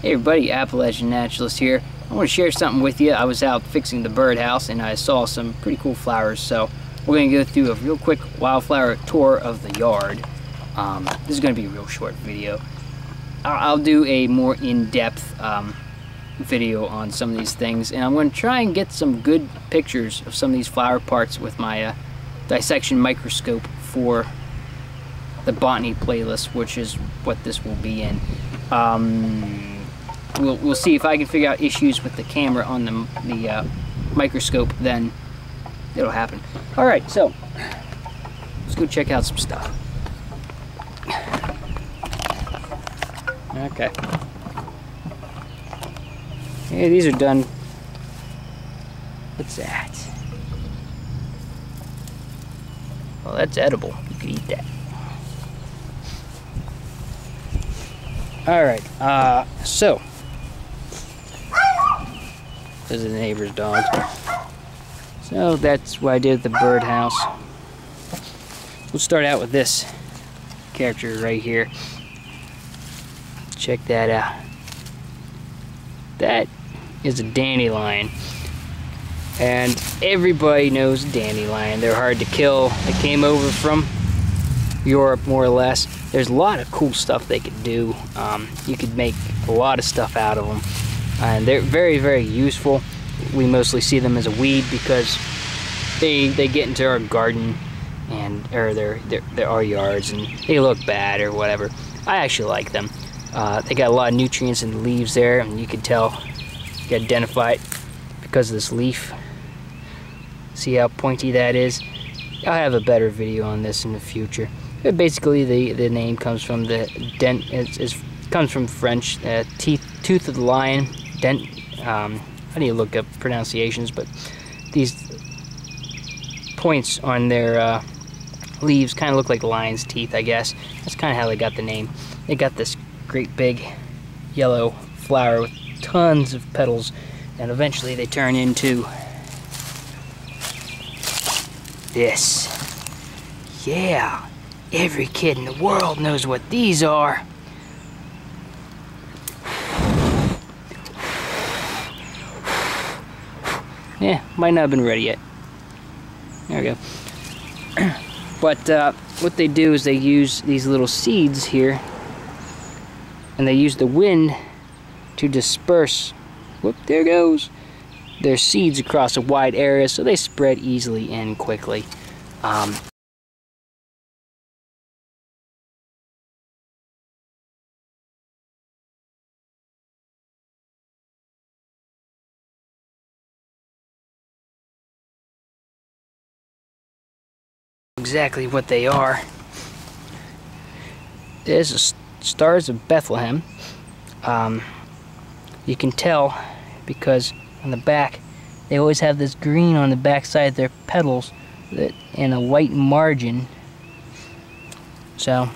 Hey everybody, Appalachian Naturalist here. I want to share something with you. I was out fixing the birdhouse and I saw some pretty cool flowers, so we're going to go through a real quick wildflower tour of the yard. This is going to be a real short video. I'll do a more in-depth video on some of these things, and I'm going to try and get some good pictures of some of these flower parts with my dissection microscope for the botany playlist, which is what this will be in. We'll see if I can figure out issues with the camera on the microscope, then it'll happen. Alright, so let's go check out some stuff. Okay. Yeah, these are done. What's that? Well, that's edible. You could eat that. Alright, so those are the neighbor's dogs. So that's what I did at the birdhouse. We'll start out with this character right here. Check that out. That is a dandelion. And everybody knows dandelion. They're hard to kill. They came over from Europe, more or less. There's a lot of cool stuff they could do. You could make a lot of stuff out of them. And they're very, very useful. We mostly see them as a weed because they get into our garden or our yards, and they look bad or whatever. I actually like them. They got a lot of nutrients in the leaves there, and you can tell, you can identify it because of this leaf. See how pointy that is? I'll have a better video on this in the future. But basically, the name comes from the dent. Comes from French, tooth of the lion. Dent. I need to look up pronunciations, but these points on their leaves kind of look like lion's teeth, I guess. That's kind of how they got the name. They got this great big yellow flower with tons of petals, and eventually they turn into this. Yeah, every kid in the world knows what these are. Yeah, might not have been ready yet. There we go. But what they do is they use these little seeds here, and they use the wind to disperse, whoop, there goes, their seeds across a wide area, so they spread easily and quickly. Exactly what they are. There's the Stars of Bethlehem. You can tell because on the back they always have this green on the back side of their petals and a white margin. So,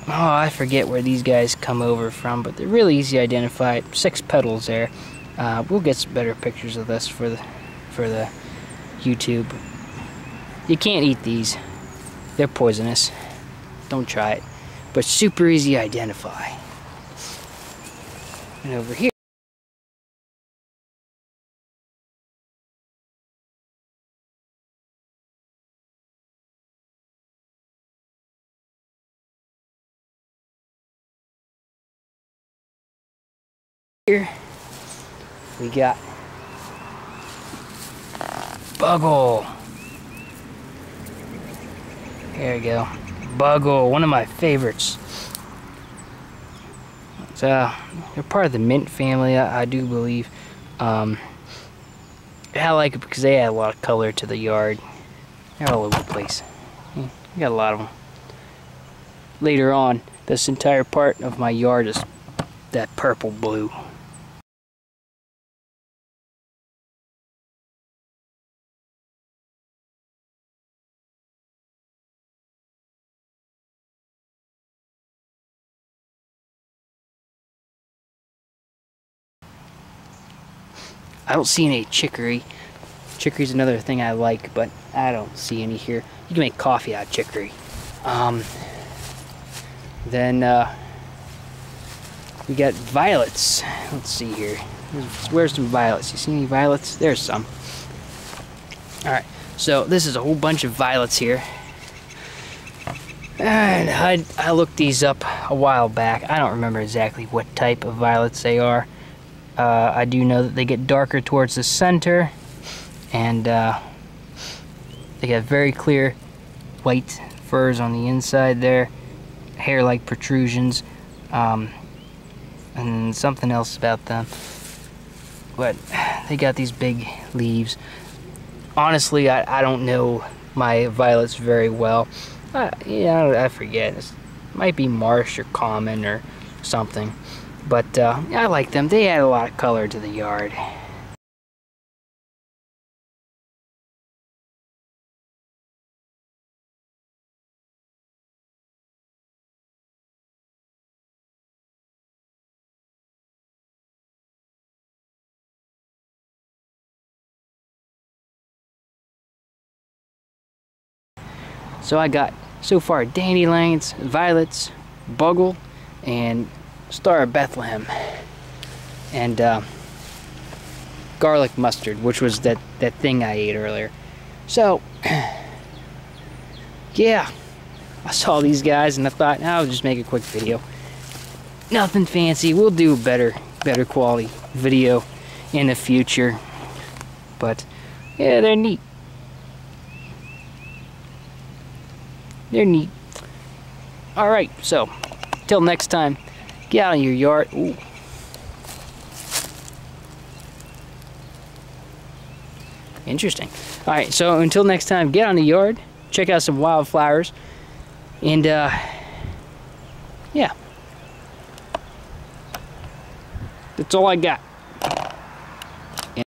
oh, I forget where these guys come over from, but they're really easy to identify. 6 petals there. We'll get some better pictures of this for the YouTube. You can't eat these. They're poisonous. Don't try it. But super easy to identify. And over here, we got Buggle. There we go. Buggle, one of my favorites. So, they're part of the mint family, I do believe. I like it because they add a lot of color to the yard. They're all over the place. We got a lot of them. Later on, this entire part of my yard is that purple blue. I don't see any chicory. Chicory's another thing I like, but I don't see any here. You can make coffee out of chicory. Then We got violets. Let's see here. Where's some violets? You see any violets? There's some. Alright, so this is a whole bunch of violets here. And I looked these up a while back. I don't remember exactly what type of violets they are. I do know that they get darker towards the center, and they have very clear white furs on the inside there, hair-like protrusions, and something else about them. But they got these big leaves. Honestly, I don't know my violets very well. Yeah, I forget. It might be marsh or common or something. But I like them. They add a lot of color to the yard. So I got, so far, dandelions, violets, bugle, and Star of Bethlehem. And garlic mustard, which was that thing I ate earlier. So, yeah, I saw these guys and I thought, I'll just make a quick video. Nothing fancy. We'll do a better quality video in the future. But, yeah, they're neat. They're neat. Alright, so, till next time, get out of your yard. Ooh. Interesting. Alright, so until next time, get on the yard, check out some wildflowers, and, yeah. That's all I got.